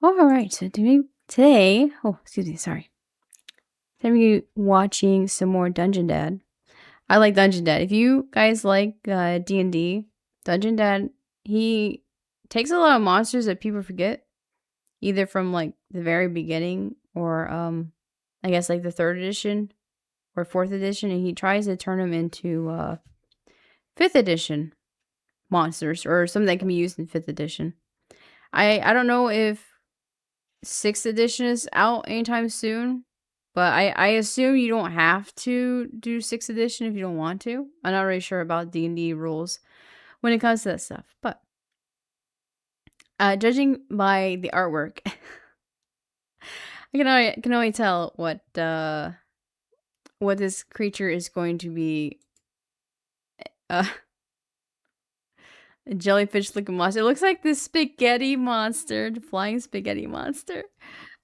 All right, so today, oh, excuse me, sorry. Today we're watching some more Dungeon Dad. I like Dungeon Dad. If you guys like D&D, Dungeon Dad, he takes a lot of monsters that people forget, either from like the very beginning or I guess like the 3rd edition or 4th edition, and he tries to turn them into 5th edition monsters or something that can be used in 5th edition. I don't know if 6th edition is out anytime soon, but I assume you don't have to do 6th edition if you don't want to. I'm not really sure about D&D rules when it comes to that stuff, but judging by the artwork, I can only tell what this creature is going to be. A jellyfish looking monster. It looks like this spaghetti monster, the flying spaghetti monster.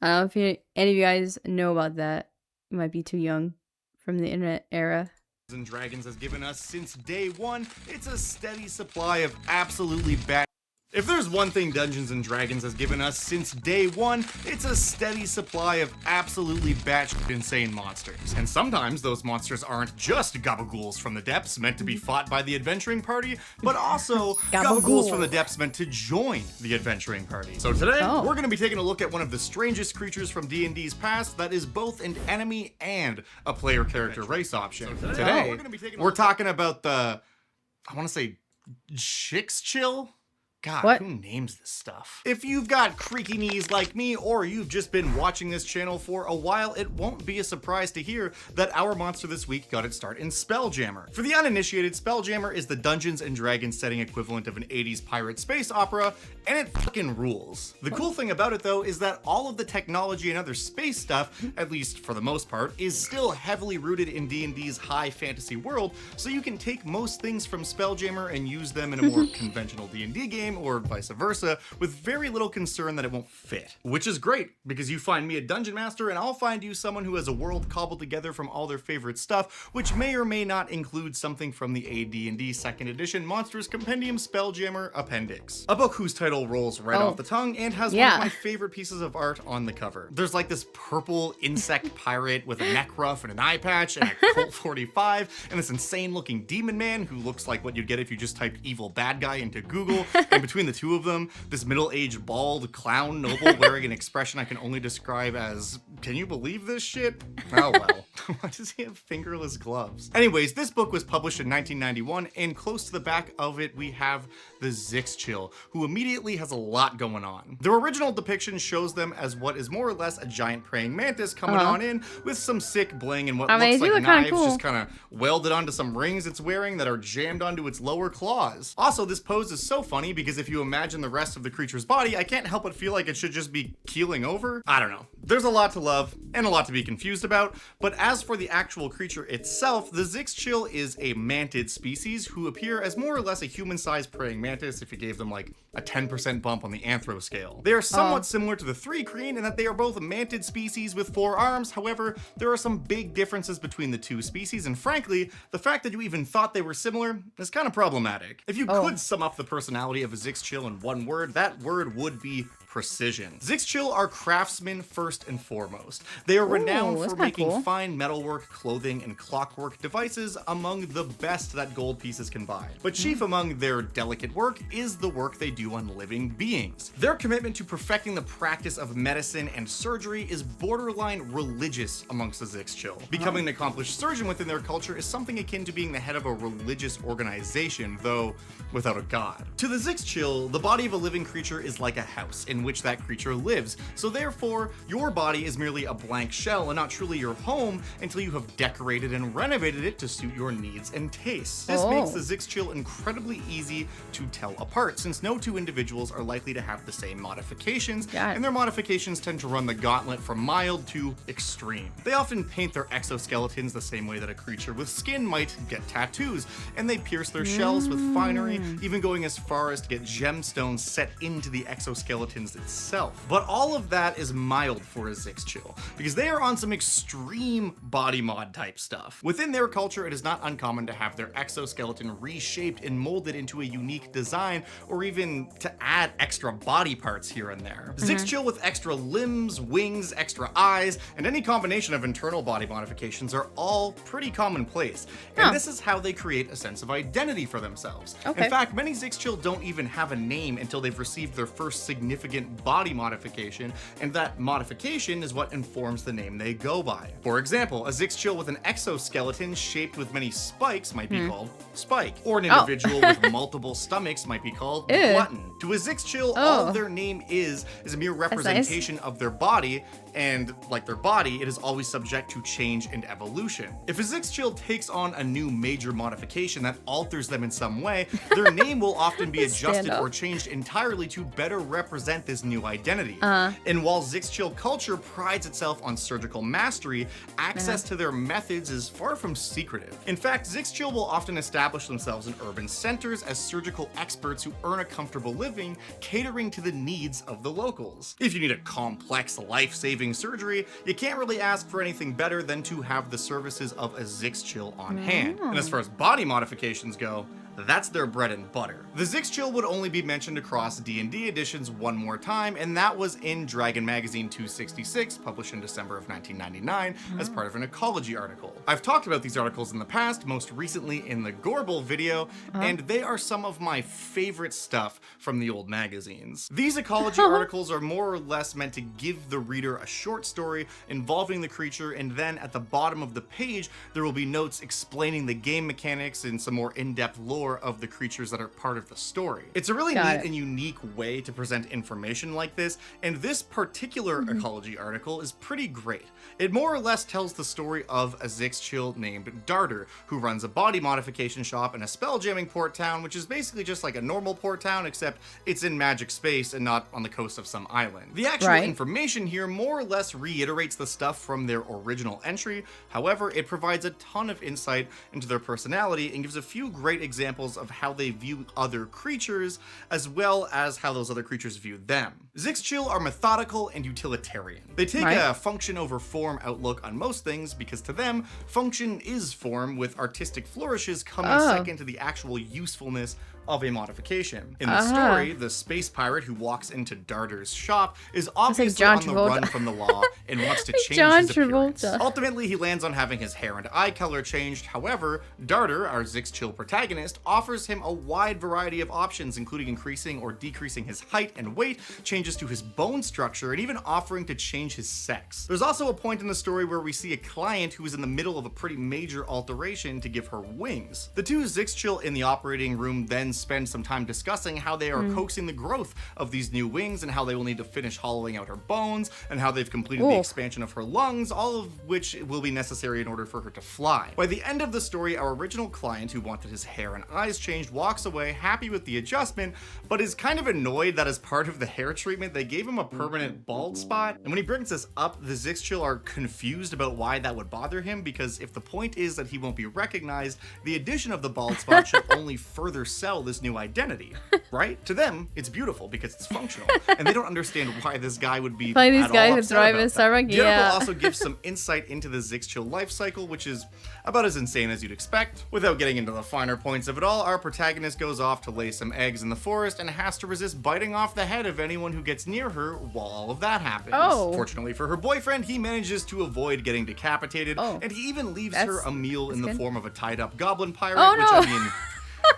I don't know if any of you guys know about that. You might be too young from the internet era. And Dragons has given us since day one. It's a steady supply of absolutely bad. If there's one thing Dungeons & Dragons has given us since day one, it's a steady supply of absolutely batshit insane monsters. And sometimes those monsters aren't just gabagools from the depths meant to be fought by the adventuring party, but also gabagools from the depths meant to join the adventuring party. So today, we're going to be taking a look at one of the strangest creatures from D&D's past that is both an enemy and a player character race option. So today, we're talking about the, I want to say, Chicks Chill? God, what? Who names this stuff? If you've got creaky knees like me, or you've just been watching this channel for a while, it won't be a surprise to hear that our monster this week got its start in Spelljammer. For the uninitiated, Spelljammer is the Dungeons & Dragons setting equivalent of an 80s pirate space opera, and it fucking rules. The cool thing about it though is that all of the technology and other space stuff, at least for the most part, is still heavily rooted in D&D's high fantasy world, so you can take most things from Spelljammer and use them in a more conventional D&D game, or vice versa, with very little concern that it won't fit. Which is great, because you find me a dungeon master and I'll find you someone who has a world cobbled together from all their favorite stuff, which may or may not include something from the AD&D 2nd edition Monsters Compendium Spelljammer Appendix. A book whose title rolls right off the tongue and has one of my favorite pieces of art on the cover. There's like this purple insect pirate with a neck ruff and an eye patch and a Colt 45, and this insane looking demon man who looks like what you'd get if you just typed evil bad guy into Google, and between the two of them, this middle-aged bald clown noble wearing an expression I can only describe as, can you believe this shit? Oh well. Why does he have fingerless gloves? Anyways, this book was published in 1991, and close to the back of it we have the Zixchill, who immediately has a lot going on. The original depiction shows them as what is more or less a giant praying mantis coming on in with some sick bling and what looks like knives just kind of welded onto some rings it's wearing that are jammed onto its lower claws. Also, this pose is so funny because if you imagine the rest of the creature's body, I can't help but feel like it should just be keeling over. I don't know. There's a lot to love and a lot to be confused about, but as for the actual creature itself, the Zixchill is a mantid species who appear as more or less a human-sized praying mantis if you gave them like a 10% bump on the anthro scale. They are somewhat similar to the three crane in that they are both mantid species with 4 arms. However, there are some big differences between the two species, and frankly, the fact that you even thought they were similar is kind of problematic. If you could sum up the personality of a Zixchill in one word, that word would be precision. Zixchill are craftsmen first and foremost. They are renowned for making fine metalwork, clothing, and clockwork devices among the best that gold pieces can buy. But chief among their delicate work is the work they do on living beings. Their commitment to perfecting the practice of medicine and surgery is borderline religious amongst the Zixchill. Becoming an accomplished surgeon within their culture is something akin to being the head of a religious organization, though without a god. To the Zixchill, the body of a living creature is like a house in which that creature lives, so therefore your body is merely a blank shell and not truly your home until you have decorated and renovated it to suit your needs and tastes. This makes the Zixchill incredibly easy to tell apart, since no two individuals are likely to have the same modifications, and their modifications tend to run the gauntlet from mild to extreme. They often paint their exoskeletons the same way that a creature with skin might get tattoos, and they pierce their shells with finery, even going as far as to get gemstones set into the exoskeletons itself. But all of that is mild for a Zixchill. Zixchill, because they are on some extreme body mod type stuff. Within their culture, it is not uncommon to have their exoskeleton reshaped and molded into a unique design, or even to add extra body parts here and there. Zixchill with extra limbs, wings, extra eyes, and any combination of internal body modifications are all pretty commonplace, and this is how they create a sense of identity for themselves. In fact, many Zixchill don't even have a name until they've received their first significant body modification, and that modification is what informs the name they go by. For example, a Zixchill with an exoskeleton shaped with many spikes might be called Spike, or an individual with multiple stomachs might be called Glutton. To a Zixchill, all their name is a mere representation of their body, and like their body, it is always subject to change and evolution. If a Zixchill takes on a new major modification that alters them in some way, their name will often be adjusted or changed entirely to better represent this new identity. And while Zixchill culture prides itself on surgical mastery, access to their methods is far from secretive. In fact, Zixchill will often establish themselves in urban centers as surgical experts who earn a comfortable living, catering to the needs of the locals. If you need a complex, life-saving surgery, you can't really ask for anything better than to have the services of a Zixchill on hand. And as far as body modifications go, that's their bread and butter. The Zixchill would only be mentioned across D&D editions one more time, and that was in Dragon Magazine 266, published in December of 1999, as part of an ecology article. I've talked about these articles in the past, most recently in the Gorbel video, and they are some of my favorite stuff from the old magazines. These ecology articles are more or less meant to give the reader a short story involving the creature, and then at the bottom of the page, there will be notes explaining the game mechanics and some more in-depth lore of the creatures that are part of the story. It's a really neat and unique way to present information like this, and this particular ecology article is pretty great. It more or less tells the story of a Zixchill named Darter, who runs a body modification shop in a spell-jamming port town, which is basically just like a normal port town, except it's in magic space and not on the coast of some island. The actual information here more or less reiterates the stuff from their original entry. However, it provides a ton of insight into their personality and gives a few great examples of how they view other creatures, as well as how those other creatures view them. Zixchill are methodical and utilitarian. They take a function over form outlook on most things, because to them, function is form, with artistic flourishes coming second to the actual usefulness of a modification. In the story, the space pirate who walks into Darter's shop is obviously on the run from the law and wants to change his appearance. Ultimately, he lands on having his hair and eye color changed. However, Darter, our Zixchill protagonist, offers him a wide variety of options, including increasing or decreasing his height and weight, changes to his bone structure, and even offering to change his sex. There's also a point in the story where we see a client who is in the middle of a pretty major alteration to give her wings. The two Zixchill in the operating room then spend some time discussing how they are coaxing the growth of these new wings, and how they will need to finish hollowing out her bones, and how they've completed the expansion of her lungs, all of which will be necessary in order for her to fly. By the end of the story, our original client, who wanted his hair and eyes changed, walks away happy with the adjustment, but is kind of annoyed that as part of the hair treatment, they gave him a permanent bald spot. And when he brings this up, the Zixchill are confused about why that would bother him, because if the point is that he won't be recognized, the addition of the bald spot should only further sell this new identity, right? To them, it's beautiful because it's functional, and they don't understand why this guy would be Like these at guys all who upset thrive about in that. Starbucks, The article also gives some insight into the Zixchill life cycle, which is about as insane as you'd expect. Without getting into the finer points of it all, our protagonist goes off to lay some eggs in the forest and has to resist biting off the head of anyone who gets near her while all of that happens. Fortunately for her boyfriend, he manages to avoid getting decapitated, and he even leaves her a meal in the form of a tied-up goblin pirate, which I mean,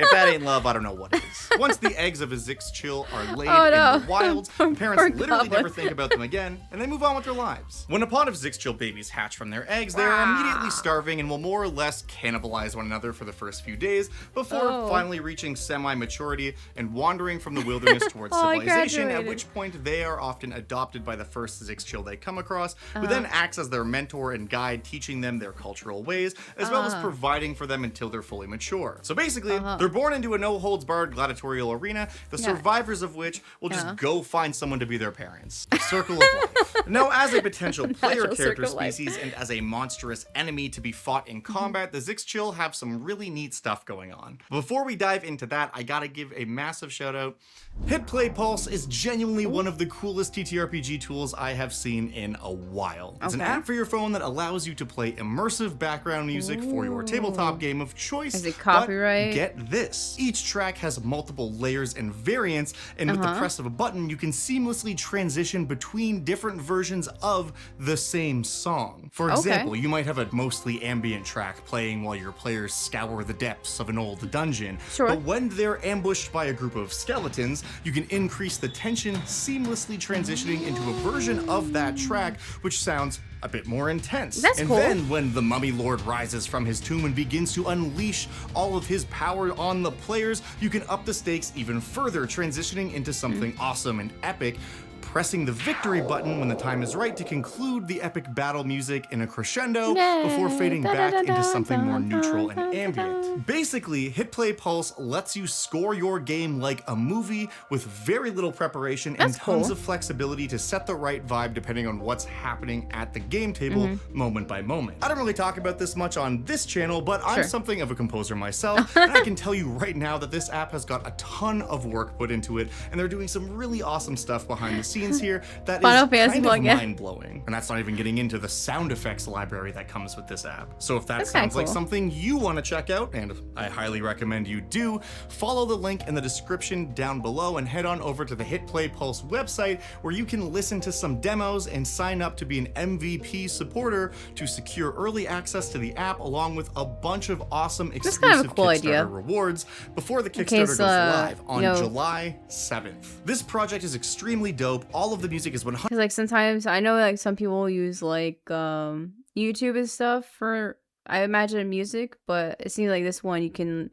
if that ain't love, I don't know what is. Once the eggs of a Zixchill are laid in the wilds, parents literally never think about them again, and they move on with their lives. When a pod of Zixchill babies hatch from their eggs, they are immediately starving and will more or less cannibalize one another for the first few days, before finally reaching semi-maturity and wandering from the wilderness towards civilization, at which point they are often adopted by the first Zixchill they come across, who then acts as their mentor and guide, teaching them their cultural ways, as well as providing for them until they're fully mature. So basically, They're born into a no-holds-barred gladiatorial arena, the survivors of which will just go find someone to be their parents. The circle of life. Now, as a potential player character species and as a monstrous enemy to be fought in combat, the Zixchill have some really neat stuff going on. Before we dive into that, I gotta give a massive shout out. Hit Play Pulse is genuinely one of the coolest TTRPG tools I have seen in a while. It's an app for your phone that allows you to play immersive background music for your tabletop game of choice. Is it copyright? But get this. Each track has multiple layers and variants, and with the press of a button, you can seamlessly transition between different versions of the same song. For example, you might have a mostly ambient track playing while your players scour the depths of an old dungeon. But when they're ambushed by a group of skeletons, you can increase the tension, seamlessly transitioning into a version of that track, which sounds a bit more intense. And then when the Mummy Lord rises from his tomb and begins to unleash all of his power on the players, you can up the stakes even further, transitioning into something awesome and epic, pressing the victory button when the time is right to conclude the epic battle music in a crescendo before fading back into something more neutral and ambient. Basically, Hit Play Pulse lets you score your game like a movie with very little preparation and tons of flexibility to set the right vibe depending on what's happening at the game table moment by moment. I don't really talk about this much on this channel, but I'm something of a composer myself, and I can tell you right now that this app has got a ton of work put into it, and they're doing some really awesome stuff behind the scenes here that is kind of mind-blowing. And that's not even getting into the sound effects library that comes with this app. So if that sounds like something you want to check out, and I highly recommend you do, follow the link in the description down below and head on over to the Hit Play Pulse website where you can listen to some demos and sign up to be an MVP supporter to secure early access to the app along with a bunch of awesome exclusive Kickstarter rewards before the Kickstarter goes live on July 7th. This project is extremely dope. All of the music is 100%. Because like sometimes I know like some people use like YouTube and stuff for, I imagine, music, but it seems like this one you can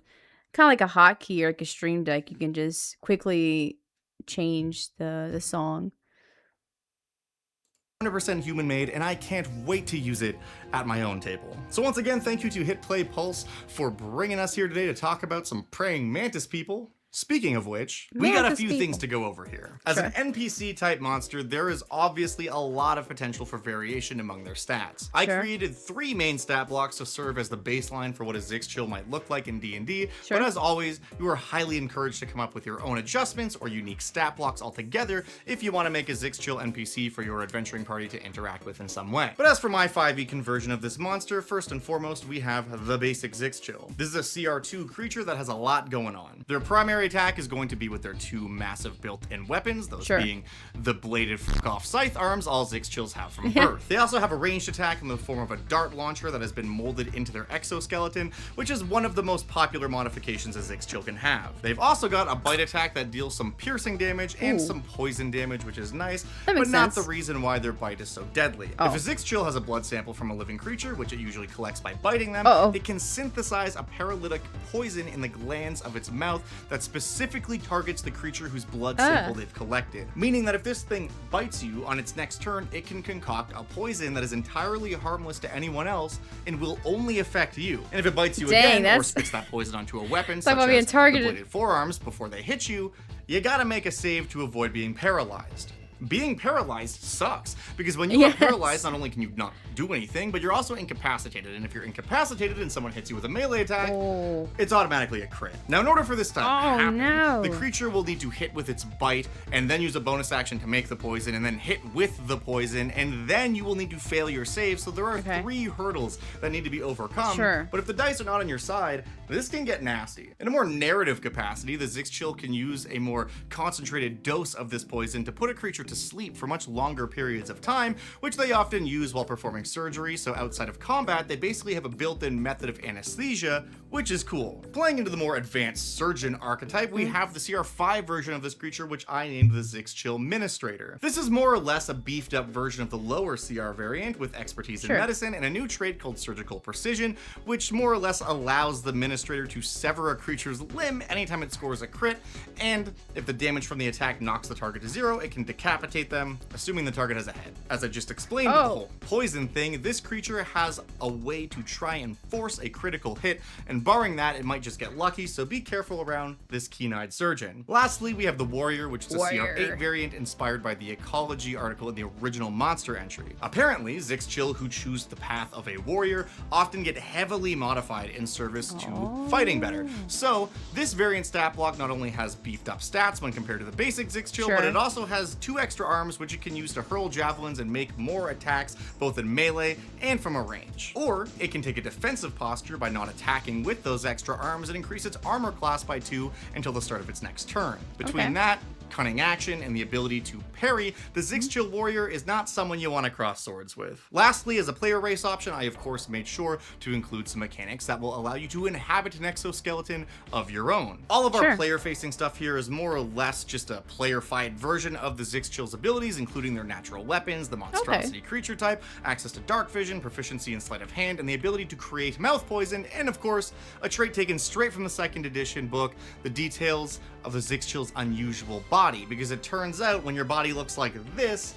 kind of like a hotkey or like a stream deck, you can just quickly change the song. 100% human made, and I can't wait to use it at my own table. So once again, thank you to Hit Play Pulse for bringing us here today to talk about some praying mantis people. Speaking of which, we got a few things to go over here. As an NPC type monster, there is obviously a lot of potential for variation among their stats. I created 3 main stat blocks to serve as the baseline for what a Zixchill might look like in D&D, but as always, you are highly encouraged to come up with your own adjustments or unique stat blocks altogether if you want to make a Zixchill NPC for your adventuring party to interact with in some way. But as for my 5e conversion of this monster, first and foremost, we have the basic Zixchill. This is a CR2 creature that has a lot going on. Their primary attack is going to be with their 2 massive built-in weapons, those being the bladed fuck-off scythe arms all Zixchills have from birth. They also have a ranged attack in the form of a dart launcher that has been molded into their exoskeleton, which is one of the most popular modifications a Zixchill can have. They've also got a bite attack that deals some piercing damage and some poison damage, which is nice, but not the reason why their bite is so deadly. If a Zixchill has a blood sample from a living creature, which it usually collects by biting them, it can synthesize a paralytic poison in the glands of its mouth that specifically targets the creature whose blood sample they've collected. Meaning that if this thing bites you on its next turn, it can concoct a poison that is entirely harmless to anyone else and will only affect you. And if it bites you again or spits that poison onto a weapon, such as the bladed forearms before they hit you, you gotta make a save to avoid being paralyzed. Being paralyzed sucks, because when you are paralyzed, not only can you not do anything, but you're also incapacitated, and if you're incapacitated and someone hits you with a melee attack, it's automatically a crit. Now, in order for this to happen, the creature will need to hit with its bite, and then use a bonus action to make the poison, and then hit with the poison, and then you will need to fail your save, so there are 3 hurdles that need to be overcome. But if the dice are not on your side, this can get nasty. In a more narrative capacity, the Zixchill can use a more concentrated dose of this poison to put a creature to sleep for much longer periods of time, which they often use while performing surgery, so outside of combat, they basically have a built-in method of anesthesia, which is cool. Playing into the more advanced surgeon archetype, we have the CR5 version of this creature, which I named the Zixchill Ministrator. This is more or less a beefed up version of the lower CR variant with expertise in medicine and a new trait called Surgical Precision, which more or less allows the Ministrator to sever a creature's limb anytime it scores a crit, and if the damage from the attack knocks the target to 0, it can decapitate them, assuming the target has a head. As I just explained with the whole poison thing, this creature has a way to try and force a critical hit, and and barring that, it might just get lucky, so be careful around this keen-eyed surgeon. Lastly, we have the Warrior, which is a CR8 variant inspired by the Ecology article in the original monster entry. Apparently, Zixchill who choose the path of a warrior often get heavily modified in service to fighting better. So, this variant stat block not only has beefed up stats when compared to the basic Zixchill, but it also has 2 extra arms which it can use to hurl javelins and make more attacks both in melee and from a range. Or, it can take a defensive posture by not attacking with those extra arms and increase its armor class by 2 until the start of its next turn. Between that, cunning action, and the ability to parry, the Zixchill Warrior is not someone you want to cross swords with. Lastly, as a player race option, I of course made sure to include some mechanics that will allow you to inhabit an exoskeleton of your own. All of our player-facing stuff here is more or less just a player-fied version of the Zixchill's abilities, including their natural weapons, the monstrosity creature type, access to dark vision, proficiency in sleight of hand, and the ability to create mouth poison, and of course, a trait taken straight from the 2nd edition book, the details of the Zixchill's unusual body, because it turns out when your body looks like this,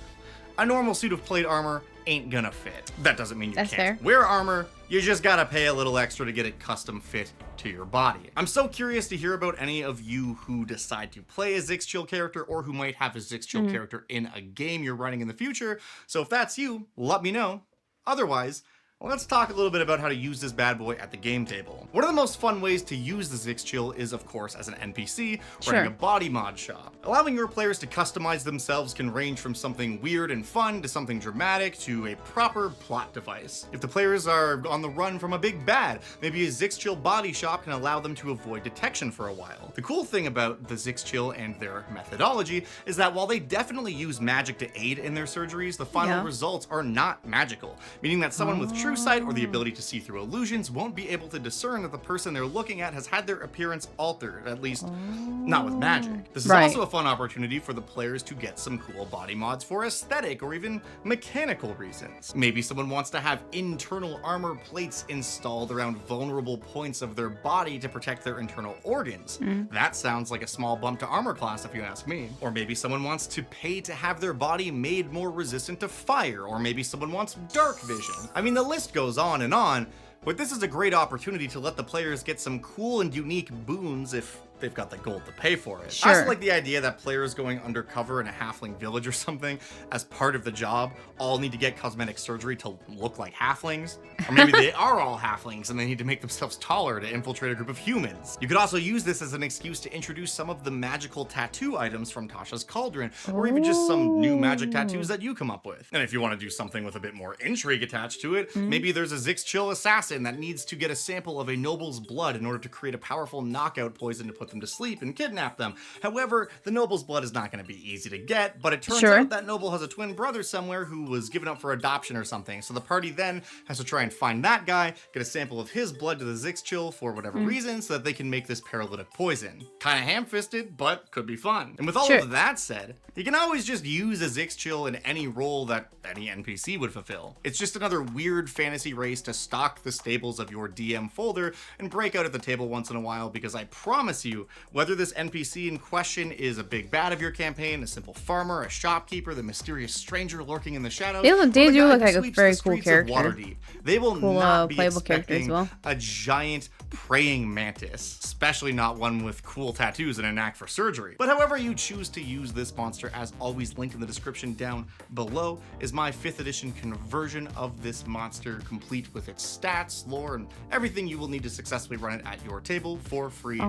a normal suit of plate armor ain't gonna fit. That doesn't mean you can't wear armor, you just gotta pay a little extra to get it custom fit to your body. I'm so curious to hear about any of you who decide to play a Zixchill character or who might have a Zixchill character in a game you're running in the future, so if that's you, let me know. Otherwise, let's talk a little bit about how to use this bad boy at the game table. One of the most fun ways to use the Zixchill is, of course, as an NPC running a body mod shop. Allowing your players to customize themselves can range from something weird and fun to something dramatic to a proper plot device. If the players are on the run from a big bad, maybe a Zixchill body shop can allow them to avoid detection for a while. The cool thing about the Zixchill and their methodology is that while they definitely use magic to aid in their surgeries, the final results are not magical, meaning that someone with true sight or the ability to see through illusions won't be able to discern that the person they're looking at has had their appearance altered, at least not with magic. This is also a fun opportunity for the players to get some cool body mods for aesthetic or even mechanical reasons. Maybe someone wants to have internal armor plates installed around vulnerable points of their body to protect their internal organs. That sounds like a small bump to armor class if you ask me. Or maybe someone wants to pay to have their body made more resistant to fire, or maybe someone wants dark vision. I mean, the list goes on, but this is a great opportunity to let the players get some cool and unique boons if they've got the gold to pay for it. I also like the idea that players going undercover in a halfling village or something as part of the job all need to get cosmetic surgery to look like halflings. Or maybe they are all halflings and they need to make themselves taller to infiltrate a group of humans. You could also use this as an excuse to introduce some of the magical tattoo items from Tasha's Cauldron, or even just some new magic tattoos that you come up with. And if you want to do something with a bit more intrigue attached to it, maybe there's a Zixchill assassin that needs to get a sample of a noble's blood in order to create a powerful knockout poison to put them to sleep and kidnap them. However, the noble's blood is not going to be easy to get, but it turns out that noble has a twin brother somewhere who was given up for adoption or something, so the party then has to try and find that guy, get a sample of his blood to the Zixchill for whatever reason, so that they can make this paralytic poison. Kinda ham-fisted, but could be fun. And with all of that said, you can always just use a Zixchill in any role that any NPC would fulfill. It's just another weird fantasy race to stock the stables of your DM folder and break out at the table once in a while, because I promise you, whether this NPC in question is a big bad of your campaign, a simple farmer, a shopkeeper, the mysterious stranger lurking in the shadows, they do look like a very cool character. They will not be expecting a giant praying mantis, especially not one with cool tattoos and a knack for surgery. But however you choose to use this monster, as always linked in the description down below, is my 5th edition conversion of this monster, complete with its stats, lore, and everything you will need to successfully run it at your table for free,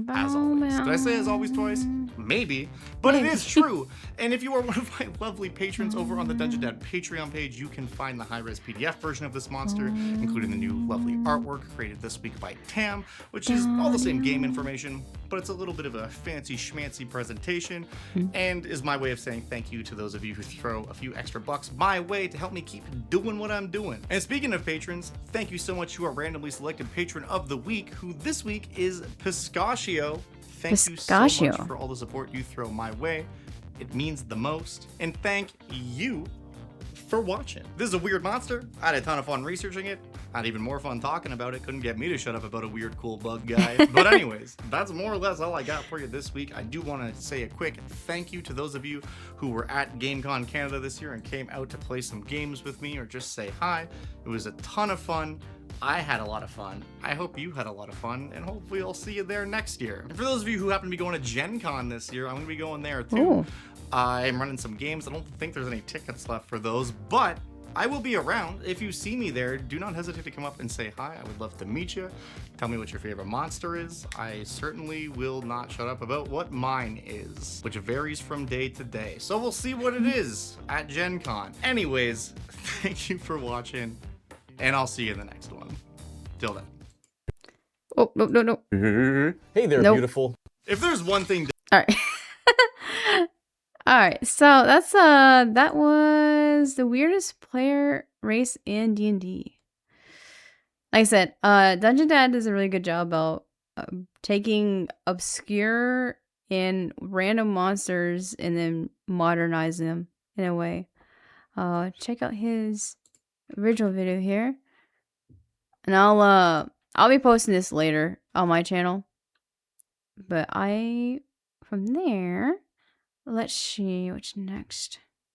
as always. Did I say as always twice? Maybe, but it is true. And if you are one of my lovely patrons over on the Dungeon Dad Patreon page, you can find the high-res PDF version of this monster, including the new lovely artwork created this week by Tam, which is all the same game information, but it's a little bit of a fancy schmancy presentation, and is my way of saying thank you to those of you who throw a few extra bucks my way to help me keep doing what I'm doing. And speaking of patrons, thank you so much to our randomly selected patron of the week, who this week is Piscatio. Thank you so much for all the support you throw my way. It means the most. And thank you for watching. This is a weird monster. I had a ton of fun researching it. I had even more fun talking about it. Couldn't get me to shut up about a weird, cool bug guy. But anyways, that's more or less all I got for you this week. I do want to say a quick thank you to those of you who were at GameCon Canada this year and came out to play some games with me or just say hi. It was a ton of fun. I had a lot of fun. I hope you had a lot of fun, and hopefully I'll see you there next year. And for those of you who happen to be going to Gen Con this year, I'm going to be going there too. Ooh. I'm running some games. I don't think there's any tickets left for those, but I will be around. If you see me there, do not hesitate to come up and say hi. I would love to meet you. Tell me what your favorite monster is. I certainly will not shut up about what mine is, which varies from day to day. So we'll see what it is at Gen Con. Anyways, thank you for watching, and I'll see you in the next one. Till then. Oh, no. Hey there, Nope. beautiful. If there's one thing All right. All right. So that's that was the weirdest player race in D&D. Like I said, Dungeon Dad does a really good job about taking obscure and random monsters and then modernizing them in a way. Check out his original video here, and I'll be posting this later on my channel. But from there, let's see what's next.